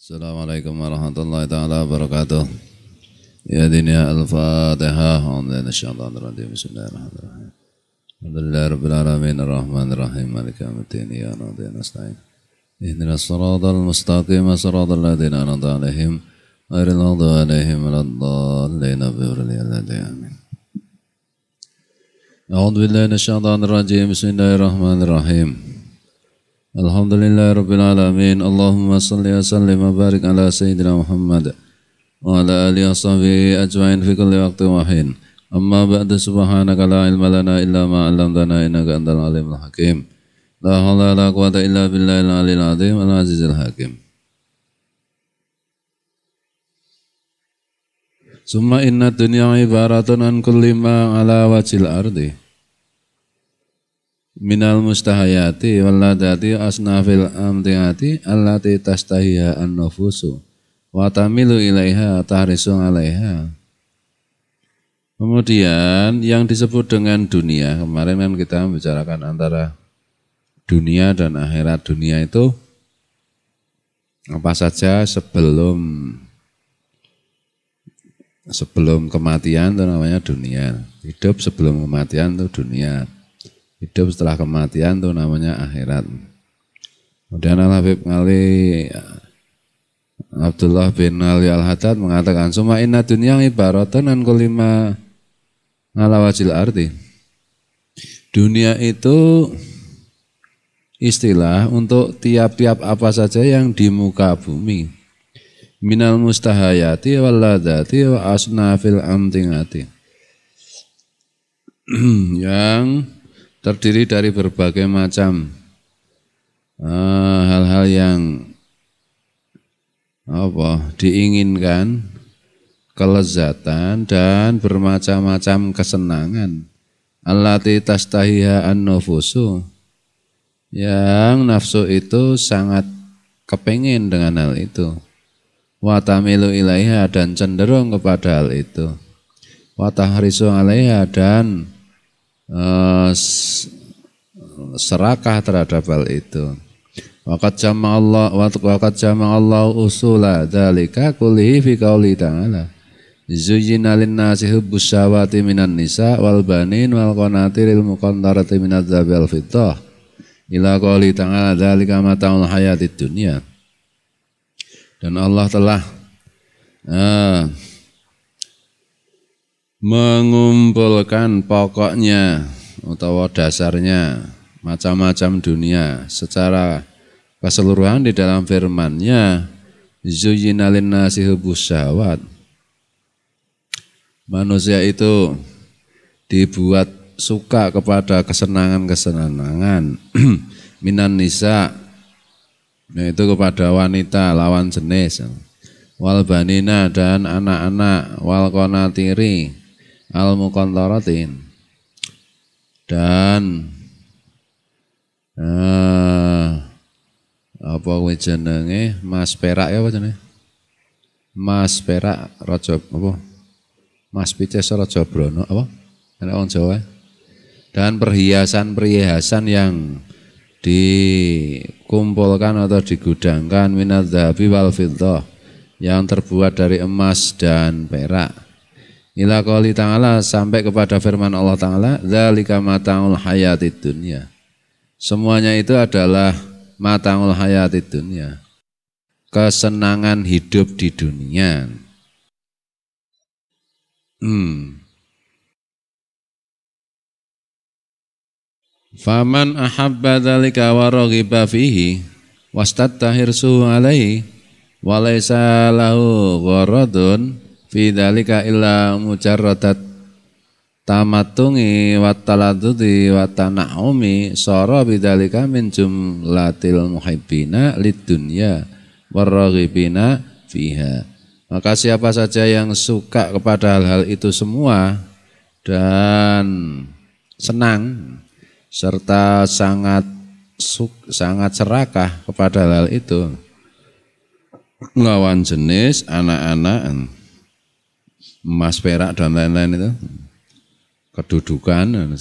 Assalamualaikum warahmatullahi taala wabarakatuh. Ya dunia al-Fatihah. Bismillahirrahmanirrahim. Alhamdulillahi rabbil alamin arrahmanir rahim maliki yaumiddin iyyaka na'budu wa nasta'in. Ihdinas siratal mustaqim siratal ladzina an'amta 'alaihim ghairil maghdubi 'alaihim waladdallin. Amin. A'udzu billahi minasyaitonir rajim. Bismillahirrahmanirrahim. Alhamdulillahi rabbil alamin. Allahumma salli wa sallim wa barik ala sayyidina Muhammad wa ala alihi wa sahbihi ajma'in fi kulli waqtin wa hin. Amma ba'du, subhanaka la ilma lana illa ma 'allamtana innaka antal alimul hakim. La haula wa la quwwata illa billahil aliyyil azim al azizil hakim. Summa inna dunya ibaratun an kulli ma 'ala wajhil ardi minal mustahayati walladati asnafil amtiati allati tastahiha an-nufusu wa tamilu ilaiha tahrisu alaiha. Kemudian yang disebut dengan dunia, kemarin kan kita membicarakan antara dunia dan akhirat. Dunia itu apa saja sebelum kematian itu namanya dunia. Hidup sebelum kematian itu dunia. Hidup setelah kematian itu namanya akhirat. Kemudian Al-Habib Ali Abdullah bin Ali Al-Haddad mengatakan summa inna dunya ibaratun an kulli ma 'ala wajhil ardi. Dunia itu istilah untuk tiap-tiap apa saja yang di muka bumi. Minal mustahayati wal ladzati wa asnafil amtingati. Yang terdiri dari berbagai macam hal-hal yang diinginkan, kelezatan dan bermacam-macam kesenangan. Allati tastahiha an-nufusu, yang nafsu itu sangat kepingin dengan hal itu. Wa tamilu ilaiha, dan cenderung kepada hal itu. Wa tahrisu alaiha, dan serakah terhadap hal itu. Waqad jama'a Allah usula dzalika kullihi fi qouli ta'ala. Zuyyina lin-nasi hubbus syahawati minan nisa wal banin wal qanatiril muqantarati minadz dzahabi wal fiddah ila qouli ta'ala dzalika mata'ul hayatid dunya. Dan Allah telah mengumpulkan pokoknya atau dasarnya macam-macam dunia secara keseluruhan di dalam firman-Nya, zuyyina lin-nasi hubbus syahawat. Manusia itu dibuat suka kepada kesenangan-kesenangan minan nisa, yaitu kepada wanita lawan jenis, wal banina, dan anak-anak, wal qanatiri al-muqantaratin, dan apa kuwi jenenge mas perak ya apa jenenge? Mas perak raja apa? Mas pices raja brono apa? Ana wong Jawa. Dan perhiasan-perhiasan yang dikumpulkan atau digudangkan minadz dzahabi wal fiddah, yang terbuat dari emas dan perak. Ila qouli ta'ala, sampai kepada firman Allah Ta'ala, dzalika mata'ul hayatid dunya. Semuanya itu adalah mata'ul hayatid dunya, kesenangan hidup di dunia. Faman ahabba dzalika wa raghiba fihi wastatta hirsuhu alaihi wa laisa lahu gharadun fi dzalika illa mujarradat tamattungi wa taladudi wa tana'umi sara bidzalika min jumlatil muhibbina lid-dunya warraghibina fiha. Maka siapa saja yang suka kepada hal-hal itu semua dan senang serta sangat serakah kepada hal itu, lawan jenis, anak-anak, emas perak dan lain-lain itu, kedudukan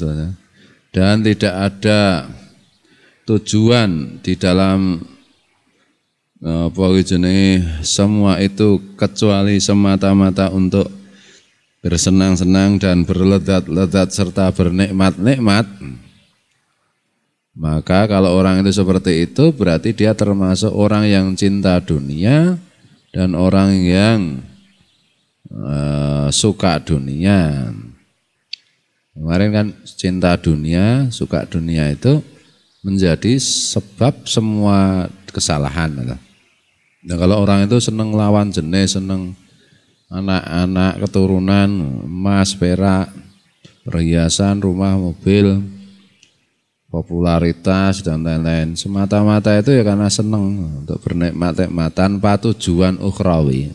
dan tidak ada tujuan di dalam apa jenenge, semua itu kecuali semata-mata untuk bersenang-senang dan berledat-ledat serta bernikmat-nikmat, maka kalau orang itu seperti itu berarti dia termasuk orang yang cinta dunia dan orang yang suka dunia. Kemarin kan cinta dunia, suka dunia itu menjadi sebab semua kesalahan. Nah, kalau orang itu seneng lawan jenis, seneng anak-anak, keturunan, emas, perak, perhiasan, rumah, mobil, popularitas dan lain-lain, semata-mata itu ya karena seneng untuk bernikmat-nikmat tanpa tujuan ukhrawi.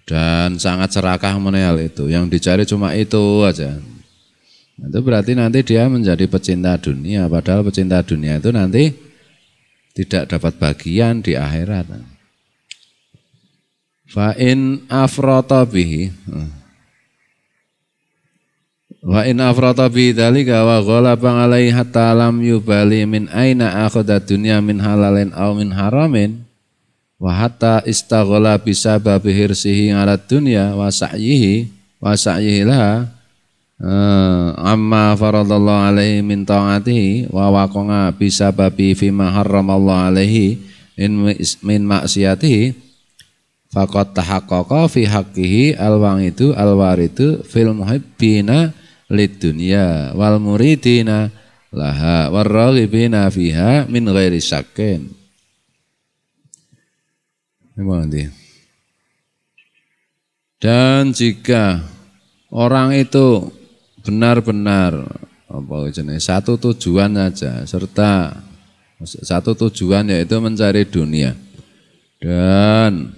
Dan sangat serakah menel itu, yang dicari cuma itu aja. Itu berarti nanti dia menjadi pecinta dunia, padahal pecinta dunia itu nanti tidak dapat bagian di akhirat. Fa in afrata bihi, wa in afrata bi dzalika wa ghalaba alaihi hatta lam yubali min aina akhadha dunya min halalin aw min haramin wa hatta istaghala bisababi hirsihi 'ala dunya wa sa'yihi laha amma faradallahu alaihi min ta'atihi wa waqa'a bisababi fima harramallahu alaihi min maksiatihi faqad tahaqqaqa fi haqqihi alwaridu fil muhibbina lid dunya wal muridina laha warraghibina fiha min ghairi syakkin. Dan jika orang itu benar-benar satu tujuan saja, serta satu tujuan yaitu mencari dunia, dan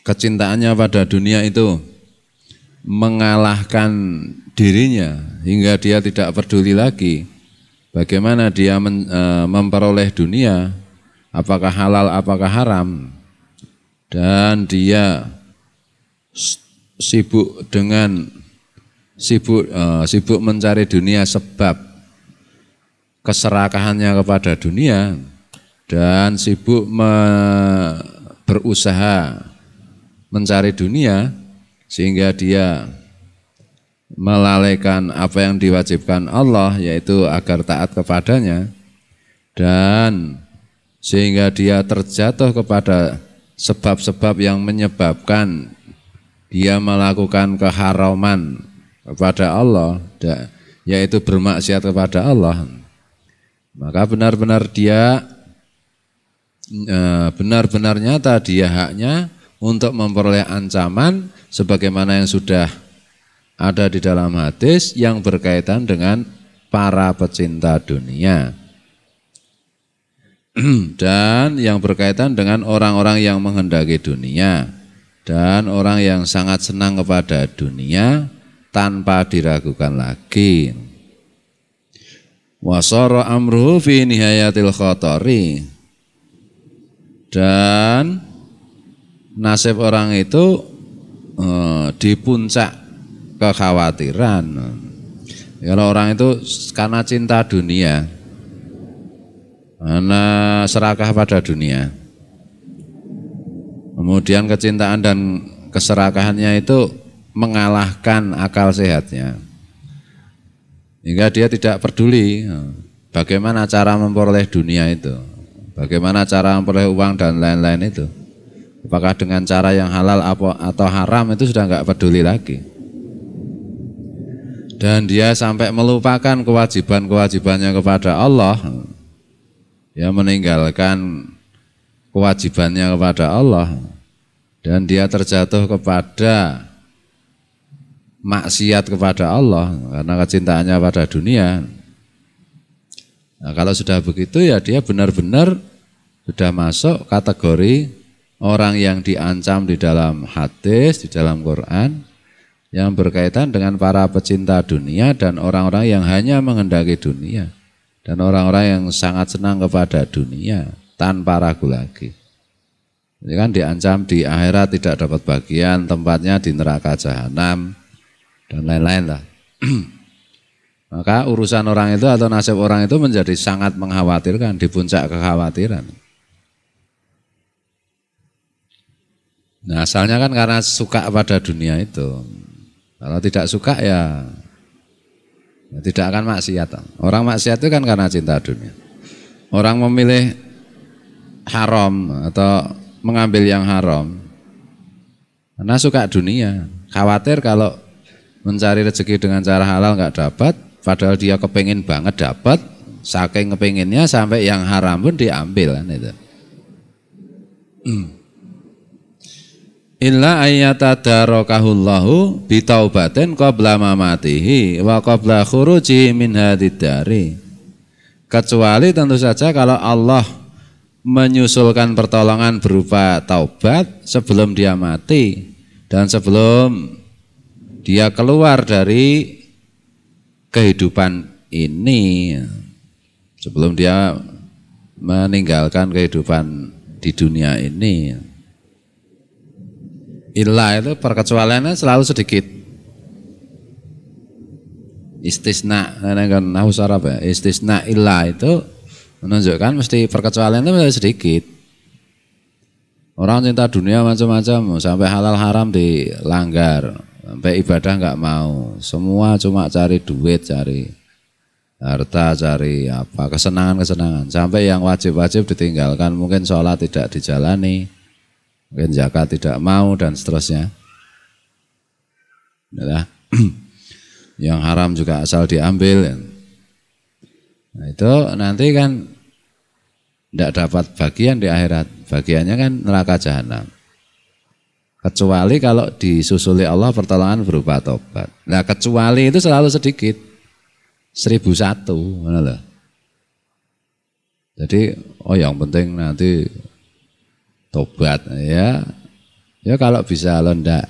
kecintaannya pada dunia itu mengalahkan dirinya hingga dia tidak peduli lagi bagaimana dia memperoleh dunia, apakah halal, apakah haram, dan dia sibuk mencari dunia sebab keserakahannya kepada dunia, dan sibuk berusaha mencari dunia sehingga dia melalaikan apa yang diwajibkan Allah, yaitu agar taat kepadanya, dan sehingga dia terjatuh kepada sebab-sebab yang menyebabkan dia melakukan keharaman kepada Allah, yaitu bermaksiat kepada Allah, maka benar-benar nyata dia haknya untuk memperoleh ancaman sebagaimana yang sudah ada di dalam hadis yang berkaitan dengan para pecinta dunia dan yang berkaitan dengan orang-orang yang menghendaki dunia dan orang yang sangat senang kepada dunia tanpa diragukan lagi. Wasara amruhu fi nihayatil khatari, dan nasib orang itu di puncak kekhawatiran. Kalau orang itu karena cinta dunia, karena serakah pada dunia, kemudian kecintaan dan keserakahannya itu mengalahkan akal sehatnya, hingga dia tidak peduli bagaimana cara memperoleh dunia itu, bagaimana cara memperoleh uang dan lain-lain itu, apakah dengan cara yang halal atau haram, itu sudah enggak peduli lagi. Dan dia sampai melupakan kewajiban-kewajibannya kepada Allah, ya, meninggalkan kewajibannya kepada Allah, dan dia terjatuh kepada maksiat kepada Allah karena kecintaannya pada dunia. Nah, kalau sudah begitu ya dia benar-benar sudah masuk kategori orang yang diancam di dalam hadis, di dalam Quran, yang berkaitan dengan para pecinta dunia dan orang-orang yang hanya menghendaki dunia, dan orang-orang yang sangat senang kepada dunia tanpa ragu lagi. Ini kan diancam di akhirat tidak dapat bagian, tempatnya di neraka jahanam dan lain-lain lah. Maka urusan orang itu atau nasib orang itu menjadi sangat mengkhawatirkan, di puncak kekhawatiran. Nah asalnya kan karena suka pada dunia itu. Kalau tidak suka ya tidak akan maksiat. Orang maksiat itu kan karena cinta dunia. Orang memilih haram atau mengambil yang haram karena suka dunia. Khawatir kalau mencari rezeki dengan cara halal nggak dapat, padahal dia kepengin banget dapat, saking kepenginnya sampai yang haram pun diambil kan itu. Illa ayyatadarokahullahu bitaubatin qabla mamatihi wa qabla khuruji min hadidari. Kecuali tentu saja kalau Allah menyusulkan pertolongan berupa taubat sebelum dia mati dan sebelum dia keluar dari kehidupan ini, sebelum dia meninggalkan kehidupan di dunia ini. Illa itu perkecualiannya selalu sedikit. Istisna, kan nahwu Arab ya. Istisna illa itu menunjukkan mesti perkecualian itu sedikit. Orang cinta dunia macam-macam, sampai halal haram dilanggar, sampai ibadah nggak mau, semua cuma cari duit, cari harta, cari apa kesenangan-kesenangan, sampai yang wajib-wajib ditinggalkan, mungkin sholat tidak dijalani, mungkin zakat tidak mau dan seterusnya. Nah, yang haram juga asal diambil. Nah, itu nanti kan tidak dapat bagian di akhirat, bagiannya kan neraka jahanam. Kecuali kalau disusuli Allah pertolongan berupa tobat. Nah kecuali itu selalu sedikit, 1001, mana lah. Jadi yang penting nanti tobat ya kalau bisa londak.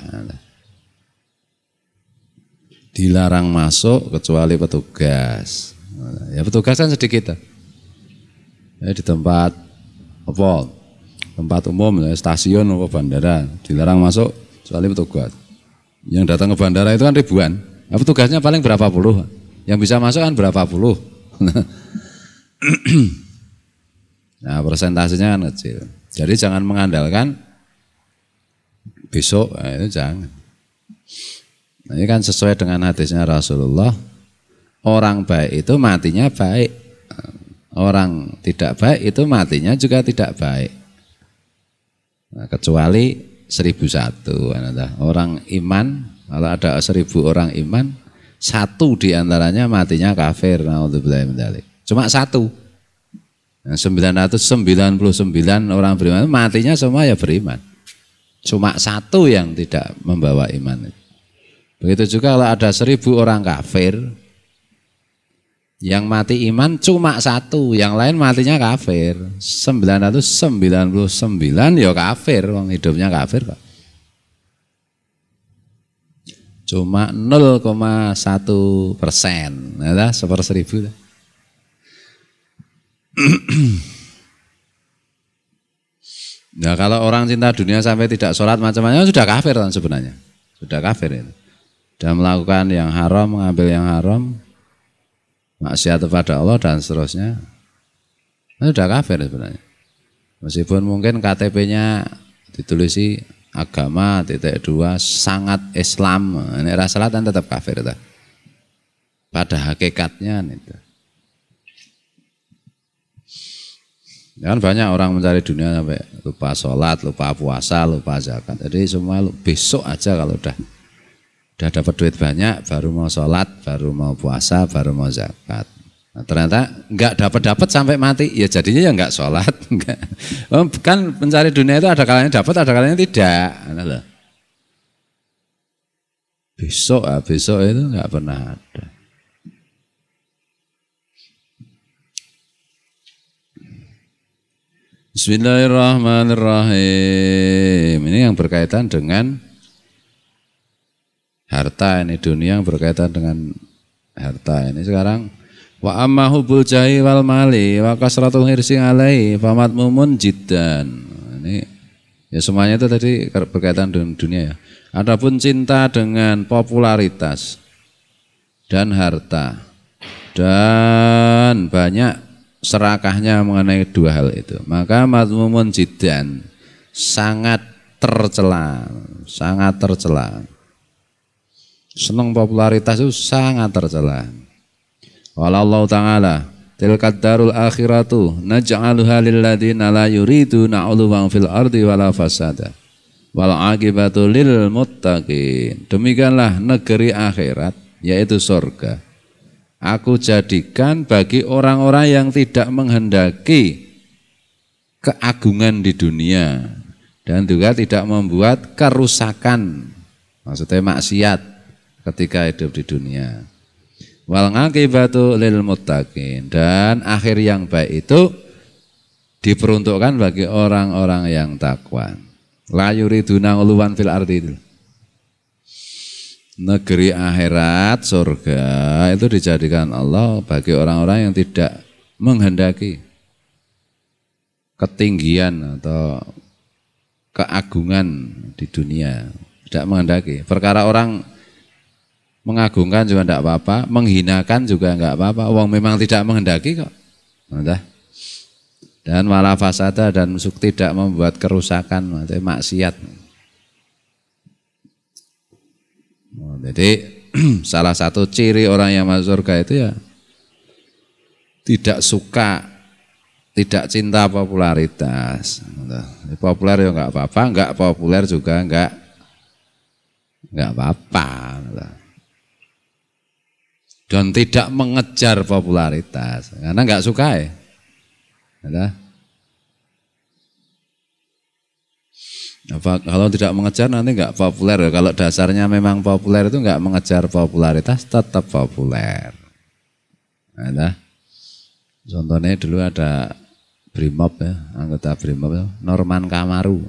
Dilarang masuk kecuali petugas. Ya petugas kan sedikit. Ya, di tempat umum, stasiun atau bandara dilarang masuk kecuali petugas. Yang datang ke bandara itu kan ribuan. Nah, petugasnya paling berapa puluh. Yang bisa masuk kan berapa puluh. Nah persentasenya kan kecil. Jadi jangan mengandalkan besok, itu jangan. Nah, ini kan sesuai dengan hadisnya Rasulullah. Orang baik itu matinya baik. Orang tidak baik itu matinya juga tidak baik. Nah, kecuali 1001. Orang iman, kalau ada 1000 orang iman, satu diantaranya matinya kafir. Naudzubillah min dzalik. Cuma satu. Nah, 999 orang beriman matinya semua ya beriman. Cuma satu yang tidak membawa iman. Begitu juga kalau ada 1000 orang kafir, yang mati iman cuma satu, yang lain matinya kafir. 999 ya kafir, wong hidupnya kafir Pak. Cuma 0,1%, nah, 1/1000. Nah kalau orang cinta dunia sampai tidak sholat macam-macam sudah kafir kan sebenarnya, sudah kafir itu. Sudah melakukan yang haram, mengambil yang haram, maksiat kepada Allah dan seterusnya, itu sudah kafir sebenarnya. Meskipun mungkin KTP-nya ditulisi agama -2 sangat Islam, ini rasalah kan tetap kafir itu. Pada hakikatnya itu. Ya kan banyak orang mencari dunia sampai lupa sholat, lupa puasa, lupa zakat. Jadi semua besok aja kalau udah dapat duit banyak, baru mau sholat, baru mau puasa, baru mau zakat. Nah, ternyata nggak dapat sampai mati, ya jadinya ya nggak sholat. Kan mencari dunia itu ada kalanya dapat, ada kalanya tidak. Nah, besok itu nggak pernah ada. Bismillahirrahmanirrahim. Ini yang berkaitan dengan harta, ini dunia yang berkaitan dengan harta. Ini sekarang wa amma hubul jahi wal mali wa kasratul hirsi alaihi famat mumun jiddan. Ini ya semuanya itu tadi berkaitan dengan dunia ya. Adapun cinta dengan popularitas dan harta dan banyak serakahnya mengenai dua hal itu. Maka mazmumun jiddan, sangat tercela, sangat tercela. Senang popularitas itu sangat tercela. Wallahu ta'ala tilkad darul akhiratu naj'aluha lil ladzina la yuriduna 'uluwan fil ardi wala fasada wal 'aqibatu lil muttaqin. Demikianlah negeri akhirat, yaitu surga, aku jadikan bagi orang-orang yang tidak menghendaki keagungan di dunia dan juga tidak membuat kerusakan, maksudnya maksiat ketika hidup di dunia. Wal aqibatu lil muttaqin, dan akhir yang baik itu diperuntukkan bagi orang-orang yang takwa. La yuriduna uluwan fil ardi itu. Negeri akhirat, surga itu dijadikan Allah bagi orang-orang yang tidak menghendaki ketinggian atau keagungan di dunia, tidak menghendaki. Perkara orang mengagungkan juga tidak apa-apa, menghinakan juga enggak apa-apa. Wong memang tidak menghendaki kok. Entah. Dan wala fasada, dan tidak membuat kerusakan, maksiat. Jadi salah satu ciri orang yang masuk surga itu ya tidak suka, tidak cinta popularitas. Populer ya enggak apa-apa, enggak populer juga enggak apa-apa. Dan tidak mengejar popularitas karena enggak suka ya. Apa, kalau tidak mengejar nanti enggak populer. Kalau dasarnya memang populer itu enggak mengejar popularitas, tetap populer. Contohnya dulu ada Brimob ya, anggota Brimob ya, Norman Kamaru.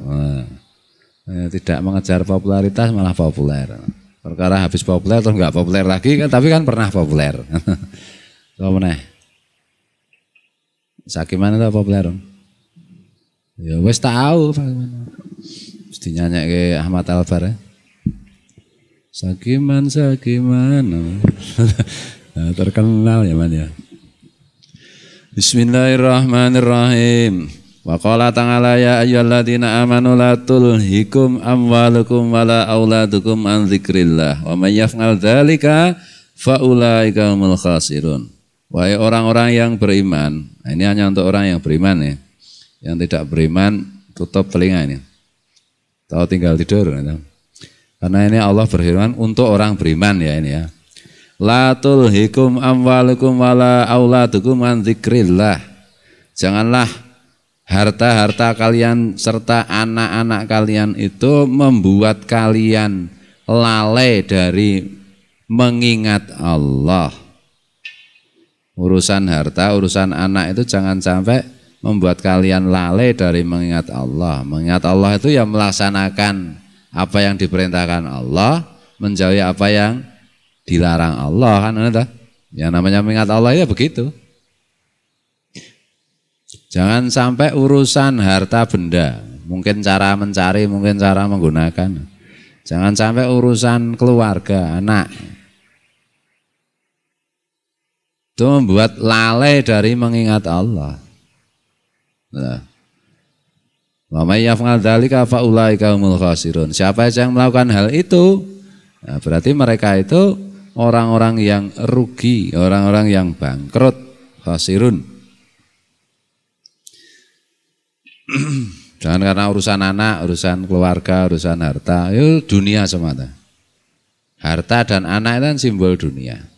Tidak mengejar popularitas malah populer. Perkara habis populer terus enggak populer lagi kan, tapi kan pernah populer. Kau meneh. Sakiman itu populer. Ya wis tahu mesti nyanyi ke Ahmad Albar ya. Sakiman nah, terkenal ya man ya. Bismillahirrahmanirrahim. Wa qala ta'ala ya ayyuhalladzina amanu la tulhikum amwalukum wala auladukum an dzikrillah wa may yaf'al dzalika fa ulaika humul khasirun. Wahai orang-orang yang beriman. Nah, ini hanya untuk orang yang beriman ya. Yang tidak beriman tutup telinga ini. Tahu tinggal tidur gitu. Karena ini Allah berfirman untuk orang beriman ya ini ya. La tulhikum amwalukum wala auladukum an dzikrillah. Janganlah harta-harta kalian serta anak-anak kalian itu membuat kalian lalai dari mengingat Allah. Urusan harta, urusan anak itu jangan sampai membuat kalian lalai dari mengingat Allah. Mengingat Allah itu ya melaksanakan apa yang diperintahkan Allah, menjauhi apa yang dilarang Allah kan. Yang namanya mengingat Allah ya begitu. Jangan sampai urusan harta benda, mungkin cara mencari, mungkin cara menggunakan. Jangan sampai urusan keluarga, anak. Itu membuat lalai dari mengingat Allah. Wa may yaf'al dzalika fa ulaika humul khasirun. Siapa yang melakukan hal itu, nah berarti mereka itu orang-orang yang rugi, orang-orang yang bangkrut, khasirun. Jangan karena urusan anak, urusan keluarga, urusan harta, itu dunia semata. Harta dan anak itu kan simbol dunia.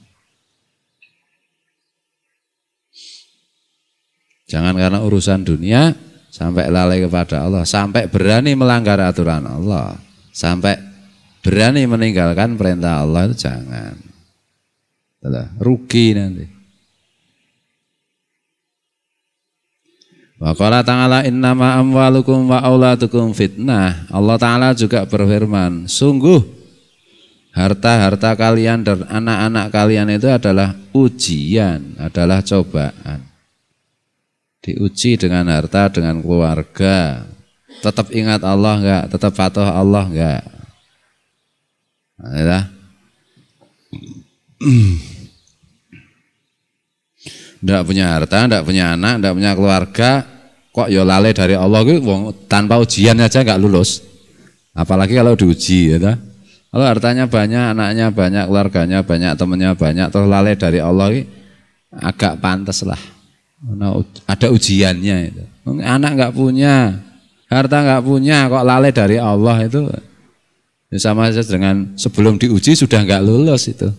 Jangan karena urusan dunia sampai lalai kepada Allah, sampai berani melanggar aturan Allah, sampai berani meninggalkan perintah Allah, itu jangan. Rugi nanti. Wa qala ta'ala innama amwalukum wa auladukum fitnah. Allah Ta'ala juga berfirman, sungguh harta-harta kalian dan anak-anak kalian itu adalah ujian, adalah cobaan. Diuji dengan harta, dengan keluarga. Tetap ingat Allah enggak? Tetap patuh Allah enggak? Nah, ndak punya harta, ndak punya anak, ndak punya keluarga, kok ya lalai dari Allah gitu, tanpa ujian aja nggak lulus. Apalagi kalau diuji, ya ta? Kalau hartanya banyak, anaknya banyak, keluarganya banyak, temannya banyak, terus lalai dari Allah gitu, agak pantas lah. Ada ujiannya itu. Anak nggak punya, harta nggak punya, kok lalai dari Allah itu sama saja dengan sebelum diuji sudah nggak lulus itu.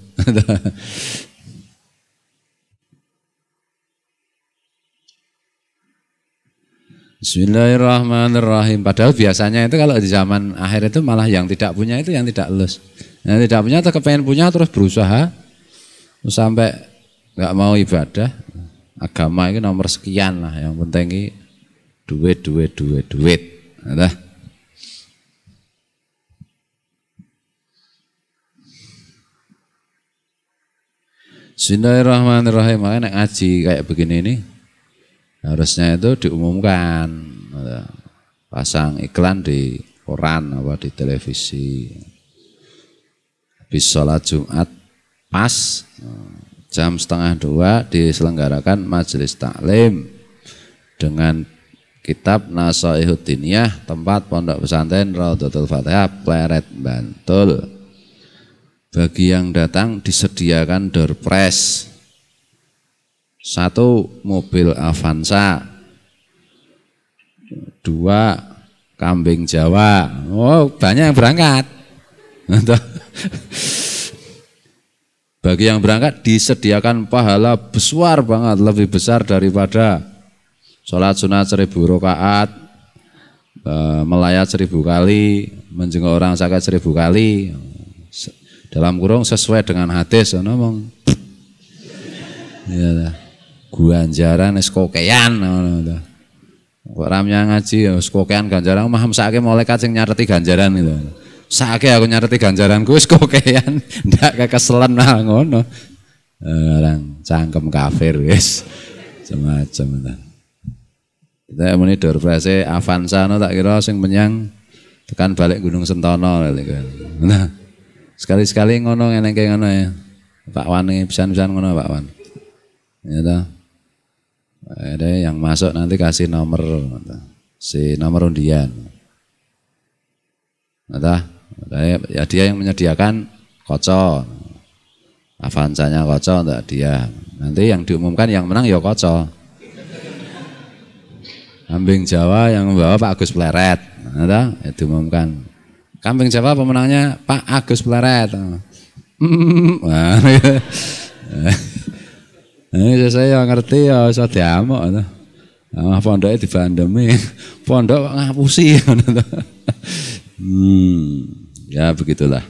Bismillahirrahmanirrahim. Padahal biasanya itu kalau di zaman akhir itu malah yang tidak punya itu yang tidak lulus. Yang tidak punya atau kepengen punya terus berusaha terus sampai nggak mau ibadah. Agama itu nomor sekian lah. Yang penting ini duit. Nah, Bismillahirrahmanirrahim. Makanya ngaji kayak begini ini harusnya itu diumumkan, pasang iklan di koran apa di televisi. Habis sholat Jumat pas jam 1:30 diselenggarakan majelis taklim dengan kitab Nasaihud Diniyah, tempat pondok pesantren Raudhatul Fatihah, Pleret, Bantul. Bagi yang datang disediakan door prize. 1 mobil Avanza, 2 kambing Jawa. Oh, banyak yang berangkat. Bagi yang berangkat disediakan pahala besar banget, lebih besar daripada sholat sunat 1000 rakaat, melayat 1000 kali, menjenguk orang sakit 1000 kali. Dalam kurung sesuai dengan hadis, ngomong. Ya, ganjaran es kokean, kok ramnya ngaji es kokean ganjaran, maham sakit malaikat sing nyareti ganjaran itu. Sakit aku nyareti ganjaranku es kokean, ndak kekeselan nah ngono. Orang cangkem kafir guys, semacam itu. Kita muni door prize Avanza no, tak kira sing menyang tekan balik Gunung Sentono. Nah, sekali-sekali ngono ngene iki ngono ya. Pak Wan iki pisan-pisan ngono Pak Wan. Ya toh. Ada yang masuk nanti kasih nomor, si nomor undian. Nah, ya dia yang menyediakan koco, Avanzanya koco untuk dia. Nanti yang diumumkan yang menang ya koco. Kambing Jawa yang membawa Pak Agus Pleret. Nah, ya diumumkan. Kambing Jawa pemenangnya Pak Agus Pleret. Ini saya ngerti ya iso diamuk to. Nah, pondoke dibandemi. Pondok ngapusi. Ya begitulah.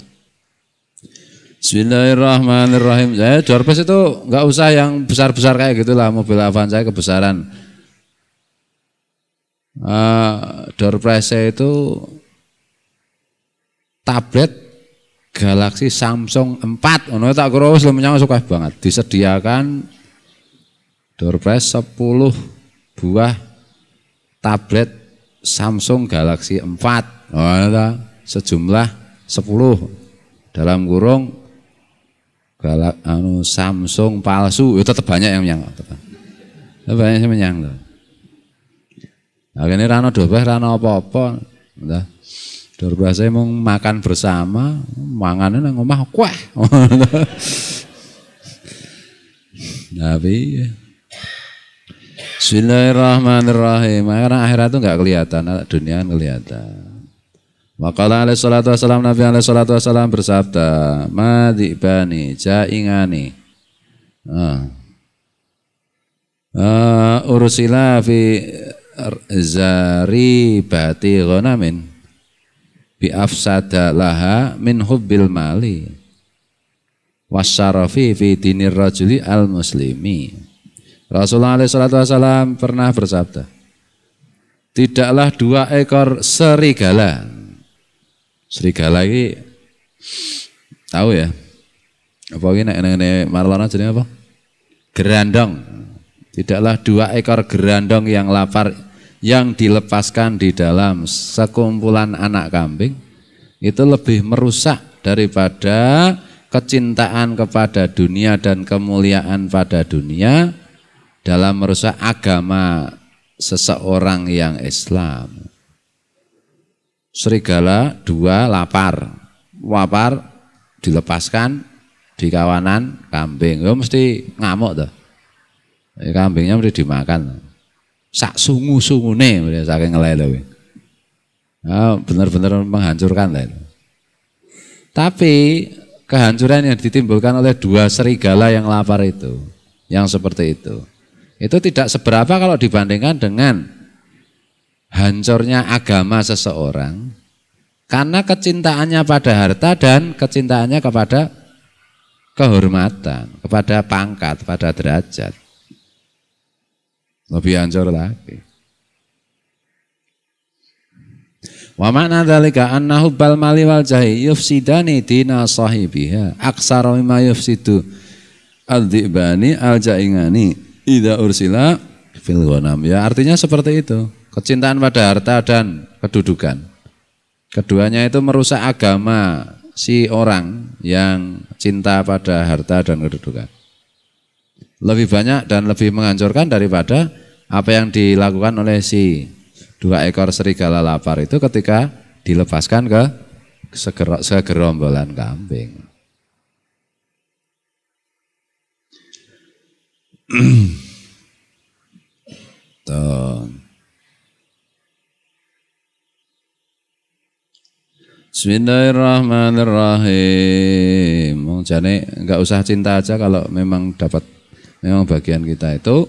Bismillahirrahmanirrahim. Saya door prize itu enggak usah yang besar-besar kayak gitulah, mobil Avanza kebesaran. Door prize itu tablet Galaxy Samsung 4. Ono tak kira wis menyang suka banget. Disediakan door prize 10 buah tablet Samsung Galaxy 4. Oh, sejumlah 10. Dalam kurung Samsung palsu. Itu tetap banyak yang menyang. Tetap banyak yang menyang. Nah, ini rano dobeh rano apa-apa. Nah, door prize mau makan bersama, mangannya nang omah kuah. Tapi Bismillahirrahmanirrahim. Karena akhirat itu enggak kelihatan, dunia kan kelihatan. Waqala alaihi salatu wassalam, Nabi alaihi salatu wassalam bersabda, madibani jaingani ursila fi zaribati ghanamin bi afsada laha min hubbil mali wasyarafi fi dinir rajuli al muslimi. Rasulullah SAW pernah bersabda, tidaklah 2 ekor serigala. Serigala ini tahu ya? Apa ini nek Marlana jenenge apa? Gerandong. Tidaklah 2 ekor gerandong yang lapar yang dilepaskan di dalam sekumpulan anak kambing itu lebih merusak daripada kecintaan kepada dunia dan kemuliaan pada dunia dalam merusak agama seseorang yang Islam. Serigala 2 lapar dilepaskan di kawanan kambing, ya mesti ngamuk tuh. Kambingnya mesti dimakan. Sak sungu-sungune saking ngelele. Benar-benar menghancurkan lah itu. Tapi kehancuran yang ditimbulkan oleh 2 serigala yang lapar itu, yang seperti itu tidak seberapa kalau dibandingkan dengan hancurnya agama seseorang karena kecintaannya pada harta dan kecintaannya kepada kehormatan, kepada pangkat, pada derajat. Lebih hancur lagi. Wa ma'na dzalika anna hubbal mali wal jahi yufsidani dina sahibiha aksara mimma yufsidu al-dhibani al-jaingani idza ursila fil ghanam. Ya, artinya seperti itu. Kecintaan pada harta dan kedudukan. Keduanya itu merusak agama si orang yang cinta pada harta dan kedudukan. Lebih banyak dan lebih menghancurkan daripada apa yang dilakukan oleh si 2 ekor serigala lapar itu ketika dilepaskan ke segerombolan kambing. Bismillahirrahmanirrahim. Jane enggak usah cinta aja kalau memang bagian kita itu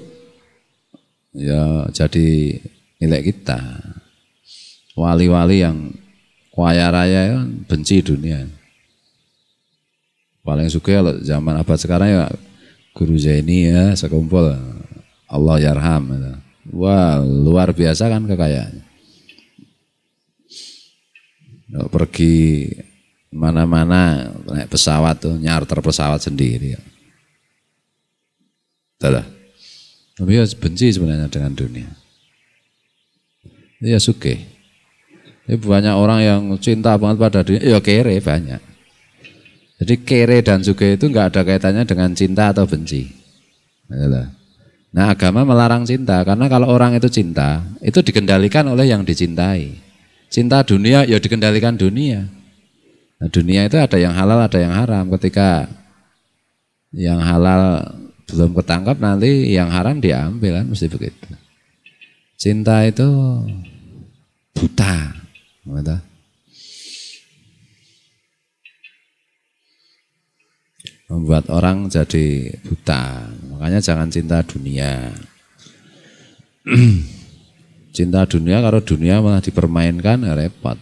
ya jadi milik kita. Wali-wali yang kaya raya ya, benci dunia. Paling suka kalau zaman abad sekarang ya Guru Zaini ya sekumpul Allah yarham. Wah, luar biasa kan kekayaannya. Pergi mana-mana naik pesawat tuh, nyarter pesawat sendiri. Itulah. Tapi ya benci sebenarnya dengan dunia. Ya suke. Banyak orang yang cinta banget pada dunia, ya kere banyak. Jadi kere dan suke itu enggak ada kaitannya dengan cinta atau benci. Itulah. Nah, agama melarang cinta karena kalau orang itu cinta, itu dikendalikan oleh yang dicintai. Cinta dunia ya dikendalikan dunia. Nah, dunia itu ada yang halal, ada yang haram. Ketika yang halal belum ketangkap nanti yang haram diambil kan mesti begitu. Cinta itu buta. Membuat orang jadi buta. Makanya jangan cinta dunia. Cinta dunia, kalau dunia malah dipermainkan ya repot.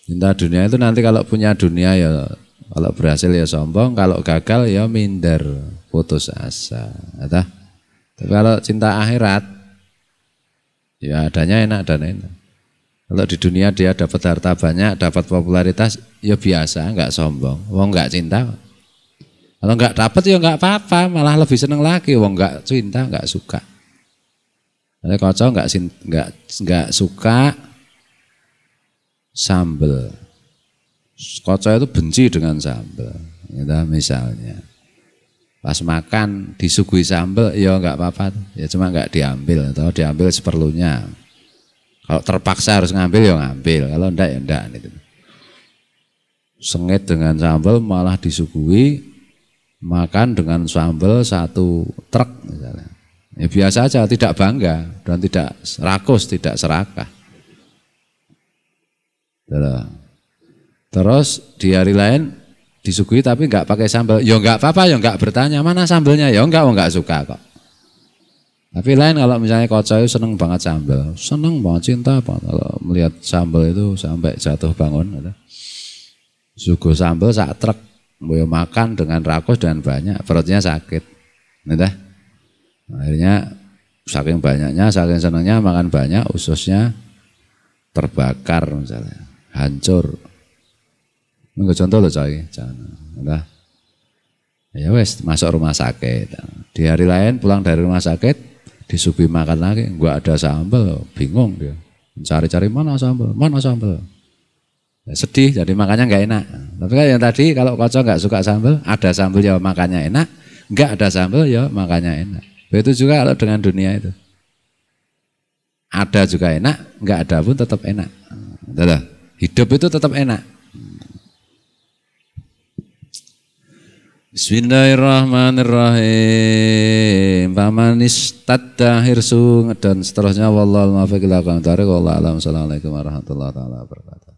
Cinta dunia itu nanti kalau punya dunia ya, kalau berhasil ya sombong, kalau gagal ya minder, putus asa. Tapi kalau cinta akhirat ya adanya enak dan enak. Kalau di dunia dia dapat harta banyak, dapat popularitas ya biasa, enggak sombong. Wong enggak cinta. Kalau enggak dapat ya enggak apa-apa, malah lebih seneng lagi. Wong enggak cinta, enggak suka. Ada kocok enggak suka sambel. Kocok itu benci dengan sambel. Gitu, misalnya pas makan disuguhi sambel, ya enggak apa-apa. Ya cuma enggak diambil atau diambil seperlunya. Kalau terpaksa harus ngambil ya ngambil. Kalau enggak ya enggak. Gitu. Sengit dengan sambel malah disuguhi makan dengan sambel 1 truk misalnya. Ya biasa aja, tidak bangga dan tidak rakus, tidak serakah. Terus di hari lain disuguhi tapi enggak pakai sambal. Ya enggak apa-apa, ya enggak bertanya mana sambelnya. Ya enggak suka kok. Tapi lain kalau misalnya kocok itu seneng banget sambal, seneng banget, cinta banget kalau melihat sambal itu sampai jatuh bangun. Suguh sambal 1 truk, mau makan dengan rakus dan banyak, perutnya sakit. Gitu. Akhirnya saking banyaknya, saking senangnya makan banyak, ususnya terbakar misalnya, hancur. Ini contoh loh coy, jangan. Ya wes masuk rumah sakit. Di hari lain pulang dari rumah sakit disuguhi makan lagi, enggak ada sambal, bingung dia. Cari-cari mana sambal. Ya, sedih, jadi makannya enggak enak. Tapi kan yang tadi kalau kocok enggak suka sambal, ada sambal ya makannya enak, enggak ada sambal ya makannya enak. Begitu juga kalau dengan dunia itu. Ada juga enak, enggak ada pun tetap enak. Hidup itu tetap enak. Bismillahirrahmanirrahim. Faman istadda hirsu dan seterusnya wallahul muwaffiq ila aqwamit thoriq. Wallahu a'lam. Assalamualaikum warahmatullahi wabarakatuh.